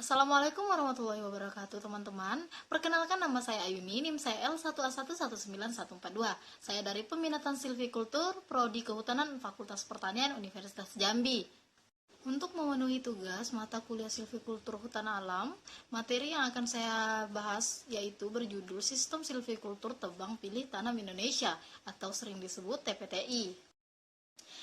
Assalamualaikum warahmatullahi wabarakatuh teman-teman. Perkenalkan, nama saya Ayumi, NIM saya L11119142. Saya dari Peminatan Silvikultur, Prodi Kehutanan Fakultas Pertanian Universitas Jambi. Untuk memenuhi tugas mata kuliah Silvikultur Hutan Alam, materi yang akan saya bahas yaitu berjudul Sistem Silvikultur Tebang Pilih Tanam Indonesia atau sering disebut TPTI.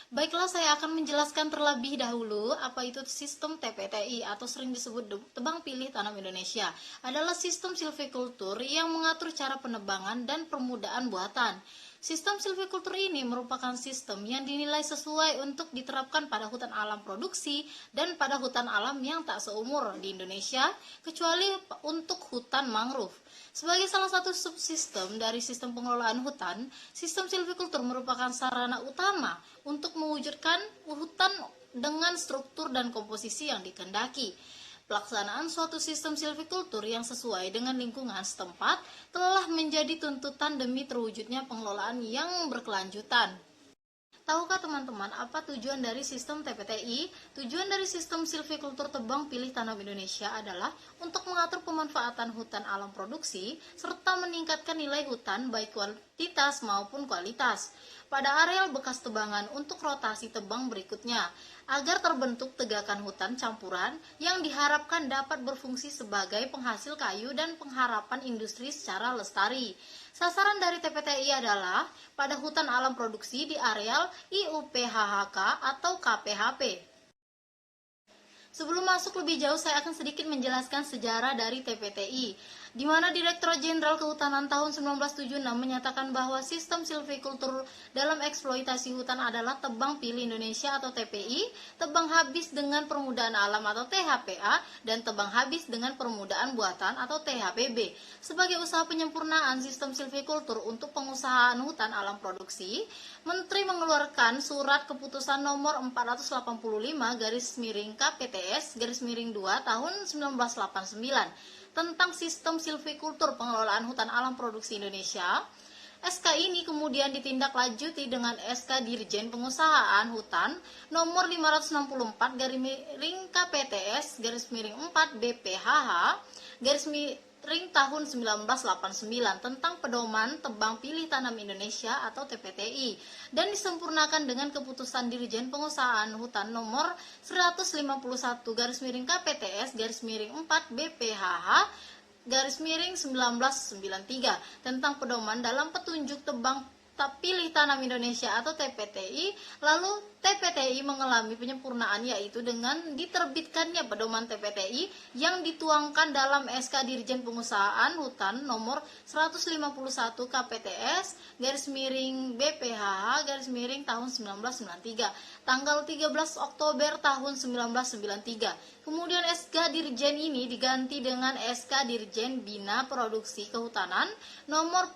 Baiklah, saya akan menjelaskan terlebih dahulu apa itu sistem TPTI atau sering disebut Tebang Pilih Tanam Indonesia. Adalah sistem silvikultur yang mengatur cara penebangan dan permudaan buatan. Sistem silvikultur ini merupakan sistem yang dinilai sesuai untuk diterapkan pada hutan alam produksi dan pada hutan alam yang tak seumur di Indonesia, kecuali untuk hutan mangrove. Sebagai salah satu subsistem dari sistem pengelolaan hutan, sistem silvikultur merupakan sarana utama untuk mewujudkan hutan dengan struktur dan komposisi yang dikehendaki. Pelaksanaan suatu sistem silvikultur yang sesuai dengan lingkungan setempat telah menjadi tuntutan demi terwujudnya pengelolaan yang berkelanjutan. Tahukah teman-teman apa tujuan dari sistem TPTI? Tujuan dari sistem silvikultur Tebang Pilih Tanam Indonesia adalah untuk mengatur pemanfaatan hutan alam produksi serta meningkatkan nilai hutan baik kuantitas maupun kualitas pada areal bekas tebangan untuk rotasi tebang berikutnya, agar terbentuk tegakan hutan campuran yang diharapkan dapat berfungsi sebagai penghasil kayu dan pengharapan industri secara lestari. Sasaran dari TPTI adalah pada hutan alam produksi di areal IUPHHK atau KPHP. Sebelum masuk lebih jauh, saya akan sedikit menjelaskan sejarah dari TPTI, di mana Direktorat Jenderal Kehutanan tahun 1976 menyatakan bahwa sistem silvikultur dalam eksploitasi hutan adalah tebang pilih Indonesia atau TPI, tebang habis dengan permudaan alam atau THPA, dan tebang habis dengan permudaan buatan atau THPB. Sebagai usaha penyempurnaan sistem silvikultur untuk pengusahaan hutan alam produksi, Menteri mengeluarkan surat keputusan nomor 485/KPTS/2 tahun 1989 tentang sistem silvikultur pengelolaan hutan alam produksi Indonesia. SK ini kemudian ditindaklanjuti dengan SK Dirjen Pengusahaan Hutan nomor 564/KPTS/4 BPHH tahun 1989 tentang pedoman tebang pilih tanam Indonesia atau TPTI, dan disempurnakan dengan keputusan Dirjen Pengusahaan Hutan nomor 151/KPTS/4 BPHH 1993 tentang pedoman dalam petunjuk tebang pilih tanam Indonesia atau TPTI. Lalu TPTI mengalami penyempurnaan, yaitu dengan diterbitkannya pedoman TPTI yang dituangkan dalam SK Dirjen Pengusahaan Hutan nomor 151 KPTS BPHH tahun 1993 tanggal 13 Oktober tahun 1993. Kemudian SK Dirjen ini diganti dengan SK Dirjen Bina Produksi Kehutanan nomor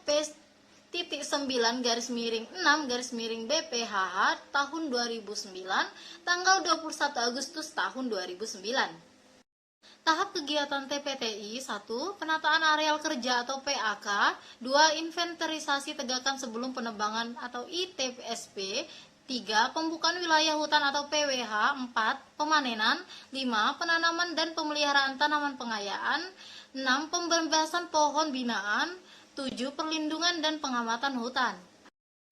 P-9/6/BPHH tahun 2009 tanggal 21 Agustus tahun 2009. Tahap kegiatan TPTI: 1. Penataan areal kerja atau PAK. 2. Inventarisasi tegakan sebelum penebangan atau ITPSP. 3. Pembukaan wilayah hutan atau PWH. 4. Pemanenan. 5. Penanaman dan pemeliharaan tanaman pengayaan. 6. Pembebasan pohon binaan. 7. Perlindungan dan pengamatan hutan.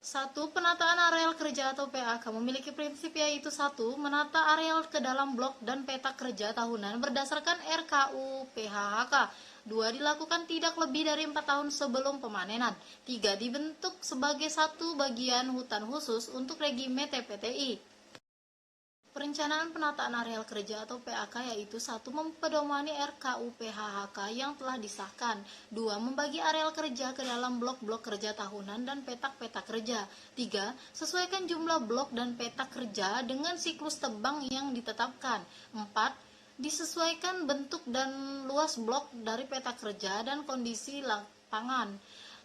1. Penataan areal kerja atau PAK memiliki prinsip, yaitu 1. Menata areal ke dalam blok dan peta kerja tahunan berdasarkan RKU PHHK. 2. Dilakukan tidak lebih dari 4 tahun sebelum pemanenan. 3. Dibentuk sebagai satu bagian hutan khusus untuk regime TPTI. Perencanaan penataan areal kerja atau PAK yaitu 1. Mempedomani RKU PHHK yang telah disahkan. 2. Membagi areal kerja ke dalam blok-blok kerja tahunan dan petak-petak kerja. 3. Sesuaikan jumlah blok dan petak kerja dengan siklus tebang yang ditetapkan. 4. Disesuaikan bentuk dan luas blok dari petak kerja dan kondisi lapangan.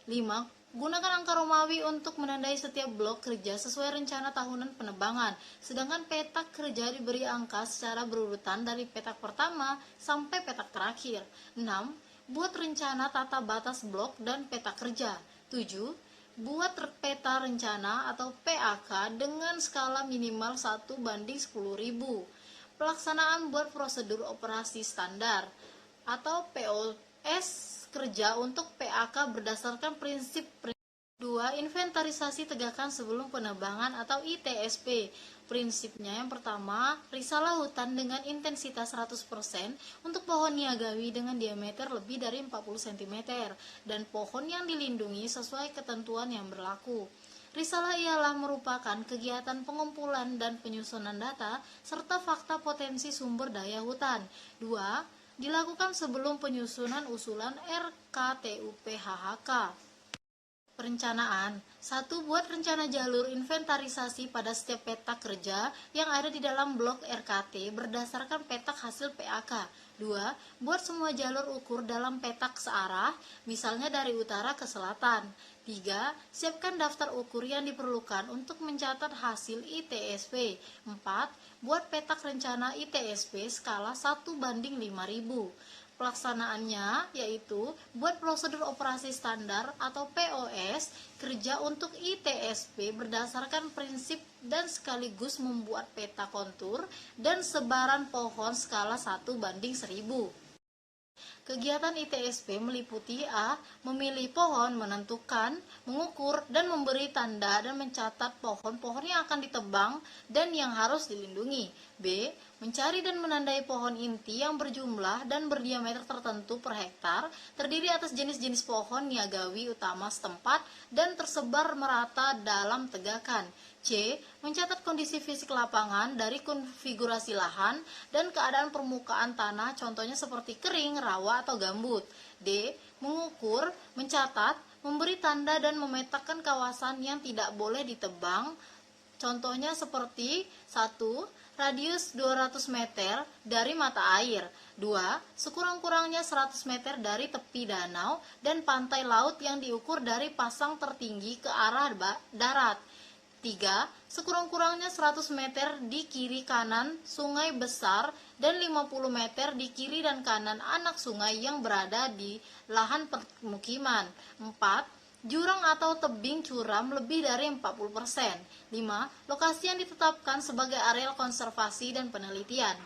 5. Gunakan angka Romawi untuk menandai setiap blok kerja sesuai rencana tahunan penebangan, sedangkan petak kerja diberi angka secara berurutan dari petak pertama sampai petak terakhir. 6. Buat rencana tata batas blok dan petak kerja. 7. Buat peta rencana atau PAK dengan skala minimal 1/10.000. Pelaksanaan buat prosedur operasi standar atau POS kerja untuk PAK berdasarkan prinsip 2. Inventarisasi tegakan sebelum penebangan atau ITSP. Prinsipnya yang pertama, risalah hutan dengan intensitas 100% untuk pohon niagawi dengan diameter lebih dari 40 cm dan pohon yang dilindungi sesuai ketentuan yang berlaku. Risalah ialah merupakan kegiatan pengumpulan dan penyusunan data serta fakta potensi sumber daya hutan. 2. Dilakukan sebelum penyusunan usulan RKTUP-HHK. Perencanaan. 1. Buat rencana jalur inventarisasi pada setiap petak kerja yang ada di dalam blok RKT berdasarkan petak hasil PAK. 2. Buat semua jalur ukur dalam petak searah, misalnya dari utara ke selatan. 3. Siapkan daftar ukur yang diperlukan untuk mencatat hasil ITSP. 4. Buat petak rencana ITSP skala 1:5000. Pelaksanaannya yaitu buat prosedur operasi standar atau POS kerja untuk ITSP berdasarkan prinsip dan sekaligus membuat peta kontur dan sebaran pohon skala 1:1000. Kegiatan ITSP meliputi A. Memilih pohon, menentukan, mengukur, dan memberi tanda dan mencatat pohon-pohon yang akan ditebang dan yang harus dilindungi. B. Mencari dan menandai pohon inti yang berjumlah dan berdiameter tertentu per hektar, terdiri atas jenis-jenis pohon niagawi utama setempat dan tersebar merata dalam tegakan. C. Mencatat kondisi fisik lapangan dari konfigurasi lahan dan keadaan permukaan tanah, contohnya seperti kering, rawa, atau gambut. D. Mengukur, mencatat, memberi tanda dan memetakan kawasan yang tidak boleh ditebang, contohnya seperti 1. Radius 200 meter dari mata air. 2. Sekurang-kurangnya 100 meter dari tepi danau dan pantai laut yang diukur dari pasang tertinggi ke arah darat. 3. Sekurang-kurangnya 100 meter di kiri kanan sungai besar dan 50 meter di kiri dan kanan anak sungai yang berada di lahan permukiman. 4. Jurang atau tebing curam lebih dari 40%. 5. Lokasi yang ditetapkan sebagai areal konservasi dan penelitian.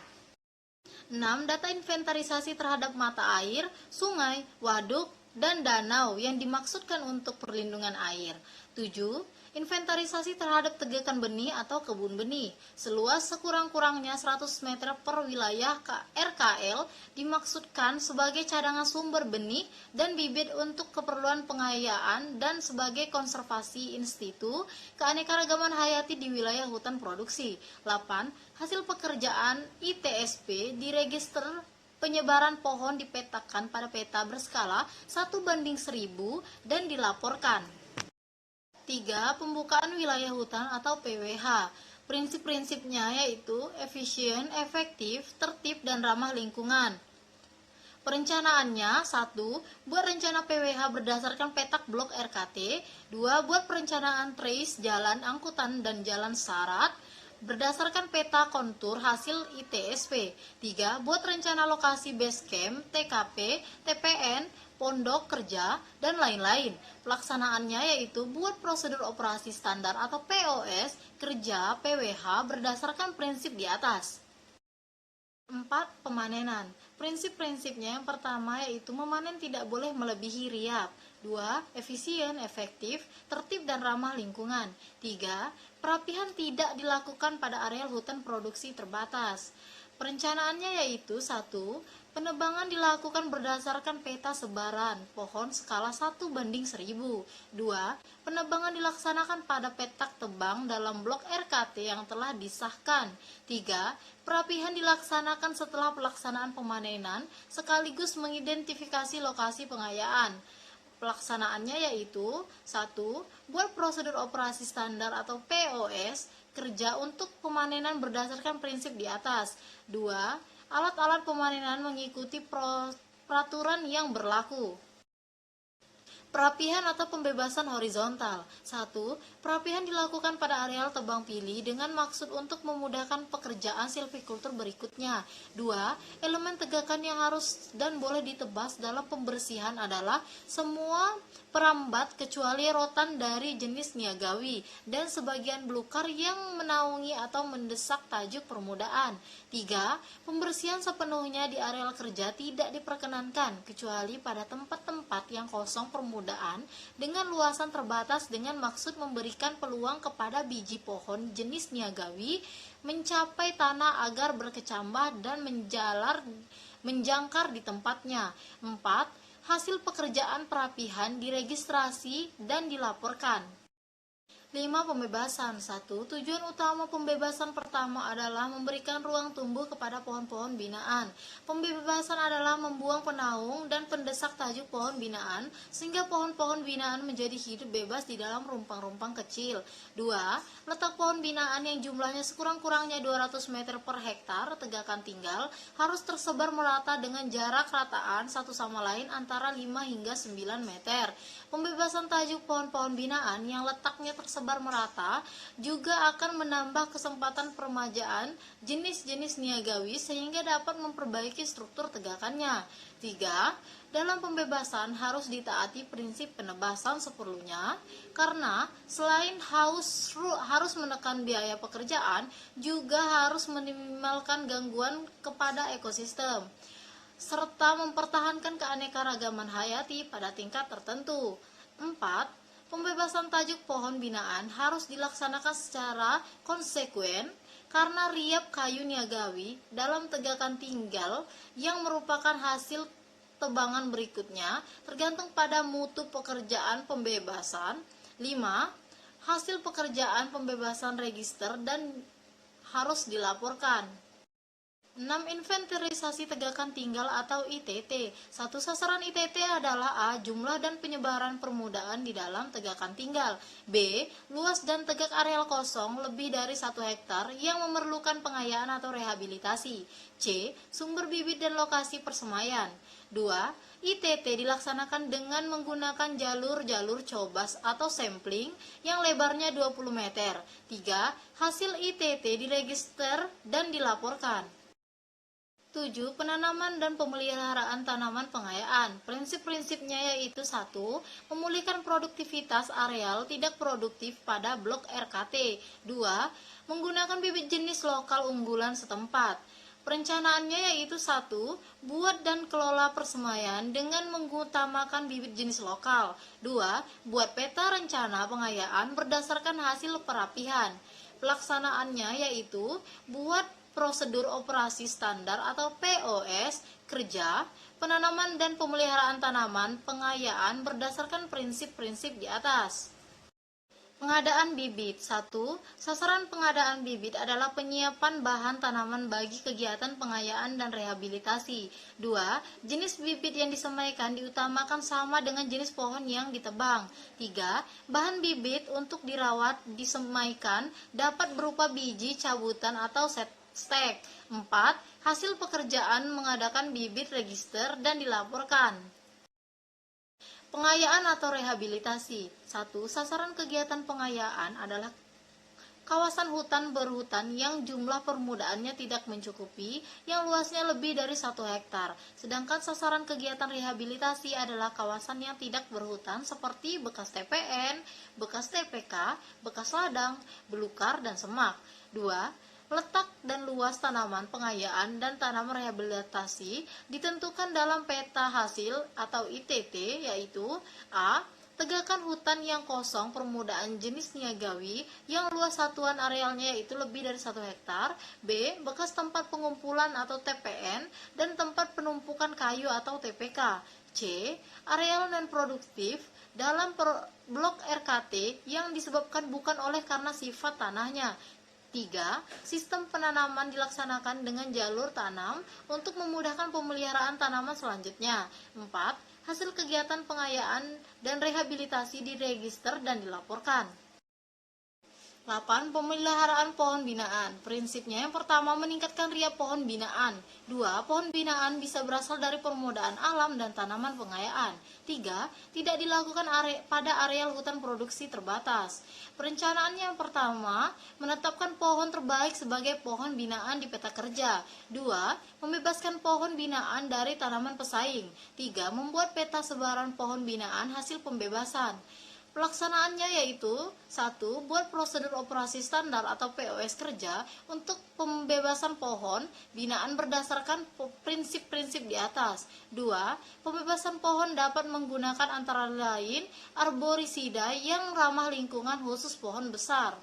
6. Data inventarisasi terhadap mata air, sungai, waduk, dan danau yang dimaksudkan untuk perlindungan air. 7. Inventarisasi terhadap tegakan benih atau kebun benih seluas sekurang-kurangnya 100 meter per wilayah RKL dimaksudkan sebagai cadangan sumber benih dan bibit untuk keperluan pengayaan dan sebagai konservasi institu keanekaragaman hayati di wilayah hutan produksi. 8. Hasil pekerjaan ITSP di register penyebaran pohon dipetakan pada peta berskala 1:1000 dan dilaporkan. 3. Pembukaan wilayah hutan atau PWH. Prinsip-prinsipnya yaitu efisien, efektif, tertib, dan ramah lingkungan. Perencanaannya 1. Buat rencana PWH berdasarkan petak blok RKT. 2. Buat perencanaan trace jalan angkutan dan jalan syarat berdasarkan peta kontur hasil ITSP. 3. Buat rencana lokasi base camp, TKP, TPN, pondok kerja, dan lain-lain. Pelaksanaannya yaitu buat prosedur operasi standar atau POS kerja PWH berdasarkan prinsip di atas. 4. Pemanenan. Prinsip-prinsipnya yang pertama yaitu memanen tidak boleh melebihi riap. 2. Efisien, efektif, tertib, dan ramah lingkungan. 3. Perapihan tidak dilakukan pada areal hutan produksi terbatas. Perencanaannya yaitu 1. Penebangan dilakukan berdasarkan peta sebaran pohon skala 1:1000. 2. Penebangan dilaksanakan pada petak tebang dalam blok RKT yang telah disahkan. 3. Perapihan dilaksanakan setelah pelaksanaan pemanenan sekaligus mengidentifikasi lokasi pengayaan. Pelaksanaannya yaitu 1. Buat prosedur operasi standar atau POS kerja untuk pemanenan berdasarkan prinsip di atas. 2. Alat-alat pemanenan mengikuti peraturan yang berlaku. Perapihan atau pembebasan horizontal. 1. Perapihan dilakukan pada areal tebang pilih dengan maksud untuk memudahkan pekerjaan silvikultur berikutnya. 2. Elemen tegakan yang harus dan boleh ditebas dalam pembersihan adalah semua perambat kecuali rotan dari jenis niagawi dan sebagian belukar yang menaungi atau mendesak tajuk permukaan. 3. Pembersihan sepenuhnya di areal kerja tidak diperkenankan kecuali pada tempat-tempat yang kosong permukaan dengan luasan terbatas dengan maksud memberikan peluang kepada biji pohon jenis niagawi mencapai tanah agar berkecambah dan menjangkar di tempatnya. 4. Hasil pekerjaan perapihan diregistrasi dan dilaporkan. 5. Pembebasan. 1. Tujuan utama pembebasan pertama adalah memberikan ruang tumbuh kepada pohon-pohon binaan. Pembebasan adalah membuang penaung dan pendesak tajuk pohon binaan sehingga pohon-pohon binaan menjadi hidup bebas di dalam rumpang-rumpang kecil. 2. Letak pohon binaan yang jumlahnya sekurang-kurangnya 200 meter per hektar tegakan tinggal harus tersebar merata dengan jarak rataan satu sama lain antara 5 hingga 9 meter. Pembebasan tajuk pohon-pohon binaan yang letaknya tersebar merata juga akan menambah kesempatan permajaan jenis-jenis niagawi sehingga dapat memperbaiki struktur tegakannya. 3. Dalam pembebasan harus ditaati prinsip penebasan seperlunya karena selain harus menekan biaya pekerjaan juga harus meminimalkan gangguan kepada ekosistem serta mempertahankan keanekaragaman hayati pada tingkat tertentu. 4. Pembebasan tajuk pohon binaan harus dilaksanakan secara konsekuen karena riap kayu niagawi dalam tegakan tinggal yang merupakan hasil tebangan berikutnya tergantung pada mutu pekerjaan pembebasan. 5. Hasil pekerjaan pembebasan register dan harus dilaporkan. 6. Inventarisasi tegakan tinggal atau ITT. Satu sasaran ITT adalah A. Jumlah dan penyebaran permukaan di dalam tegakan tinggal. B. Luas dan tegak areal kosong lebih dari 1 hektar yang memerlukan pengayaan atau rehabilitasi. C. Sumber bibit dan lokasi persemaian. 2. ITT dilaksanakan dengan menggunakan jalur-jalur cobas atau sampling yang lebarnya 20 meter. 3. Hasil ITT diregister dan dilaporkan. 7. Penanaman dan pemeliharaan tanaman pengayaan. Prinsip-prinsipnya yaitu 1. Memulihkan produktivitas areal tidak produktif pada blok RKT. 2. Menggunakan bibit jenis lokal unggulan setempat. Perencanaannya yaitu 1. Buat dan kelola persemaian dengan mengutamakan bibit jenis lokal. 2. Buat peta rencana pengayaan berdasarkan hasil perapihan. Pelaksanaannya yaitu buat prosedur operasi standar atau POS kerja, penanaman dan pemeliharaan tanaman pengayaan berdasarkan prinsip-prinsip di atas. Pengadaan bibit. 1. Sasaran pengadaan bibit adalah penyiapan bahan tanaman bagi kegiatan pengayaan dan rehabilitasi. 2. Jenis bibit yang disemaikan diutamakan sama dengan jenis pohon yang ditebang. 3. Bahan bibit untuk dirawat disemaikan dapat berupa biji, cabutan, atau stek. 4. Hasil pekerjaan mengadakan bibit register dan dilaporkan. Pengayaan atau rehabilitasi. 1. Sasaran kegiatan pengayaan adalah kawasan hutan berhutan yang jumlah permudaannya tidak mencukupi, yang luasnya lebih dari 1 hektar. Sedangkan sasaran kegiatan rehabilitasi adalah kawasan yang tidak berhutan seperti bekas TPN, bekas TPK, bekas ladang, belukar, dan semak. 2. Letak dan luas tanaman pengayaan dan tanaman rehabilitasi ditentukan dalam peta hasil atau ITT, yaitu A. Tegakan hutan yang kosong permudaan jenis niagawi yang luas satuan arealnya yaitu lebih dari 1 hektar. B. Bekas tempat pengumpulan atau TPN dan tempat penumpukan kayu atau TPK. C. Areal non-produktif dalam blok RKT yang disebabkan bukan oleh karena sifat tanahnya. 3. Sistem penanaman dilaksanakan dengan jalur tanam untuk memudahkan pemeliharaan tanaman selanjutnya. 4. Hasil kegiatan pengayaan dan rehabilitasi diregister dan dilaporkan. 8. Pemeliharaan pohon binaan. Prinsipnya yang pertama meningkatkan riap pohon binaan. 2. Pohon binaan bisa berasal dari permodaan alam dan tanaman pengayaan. 3. Tidak dilakukan pada areal hutan produksi terbatas. Perencanaannya yang pertama, menetapkan pohon terbaik sebagai pohon binaan di peta kerja. 2. Membebaskan pohon binaan dari tanaman pesaing. 3. Membuat peta sebaran pohon binaan hasil pembebasan. Pelaksanaannya yaitu 1. Buat prosedur operasi standar atau POS kerja untuk pembebasan pohon binaan berdasarkan prinsip-prinsip di atas. 2. Pembebasan pohon dapat menggunakan antara lain arborisida yang ramah lingkungan khusus pohon besar.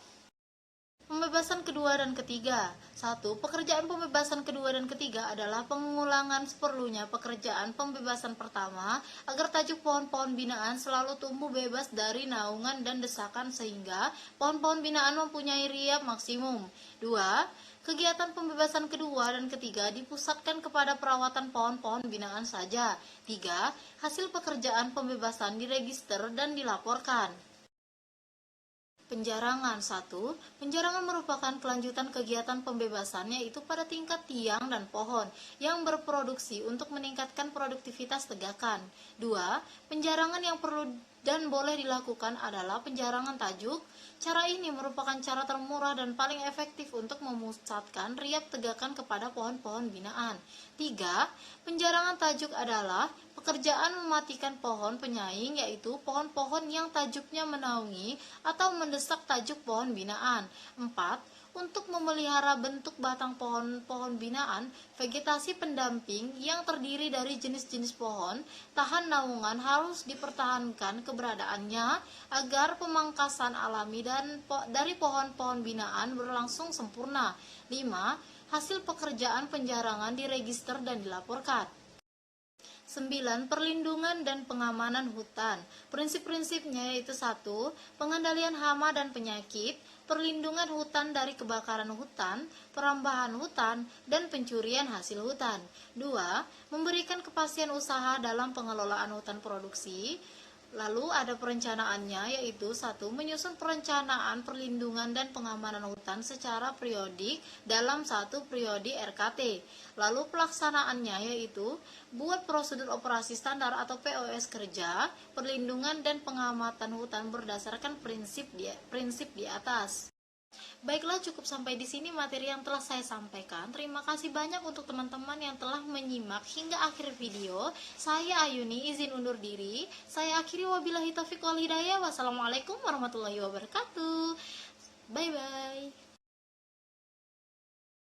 Pembebasan kedua dan ketiga. 1. Pekerjaan pembebasan kedua dan ketiga adalah pengulangan seperlunya pekerjaan pembebasan pertama agar tajuk pohon-pohon binaan selalu tumbuh bebas dari naungan dan desakan sehingga pohon-pohon binaan mempunyai riap maksimum. 2. Kegiatan pembebasan kedua dan ketiga dipusatkan kepada perawatan pohon-pohon binaan saja. 3. Hasil pekerjaan pembebasan diregister dan dilaporkan. Penjarangan. 1. Penjarangan merupakan kelanjutan kegiatan pembebasan yaitu pada tingkat tiang dan pohon yang berproduksi untuk meningkatkan produktivitas tegakan. 2. Penjarangan yang perlu dan boleh dilakukan adalah penjarangan tajuk. Cara ini merupakan cara termurah dan paling efektif untuk memusatkan riap tegakan kepada pohon-pohon binaan. 3. Penjarangan tajuk adalah pekerjaan mematikan pohon penyaing yaitu pohon-pohon yang tajuknya menaungi atau mendesak tajuk pohon binaan. 4. Untuk memelihara bentuk batang pohon-pohon binaan, vegetasi pendamping yang terdiri dari jenis-jenis pohon tahan naungan harus dipertahankan keberadaannya agar pemangkasan alami dari pohon-pohon binaan berlangsung sempurna. 5. Hasil pekerjaan penjarangan diregister dan dilaporkan. 9. Perlindungan dan pengamanan hutan. Prinsip-prinsipnya yaitu 1. Pengendalian hama dan penyakit, perlindungan hutan dari kebakaran hutan, perambahan hutan, dan pencurian hasil hutan. 2. Memberikan kepastian usaha dalam pengelolaan hutan produksi. Lalu ada perencanaannya yaitu 1. Menyusun perencanaan perlindungan dan pengamanan hutan secara periodik dalam satu periode RKT. Lalu pelaksanaannya yaitu buat prosedur operasi standar atau POS kerja, perlindungan dan pengamatan hutan berdasarkan prinsip di atas. Baiklah, cukup sampai di sini materi yang telah saya sampaikan. Terima kasih banyak untuk teman-teman yang telah menyimak hingga akhir video. Saya Ayuni izin undur diri. Saya akhiri wabillahi taufiq wal hidayah. Wassalamualaikum warahmatullahi wabarakatuh. Bye bye.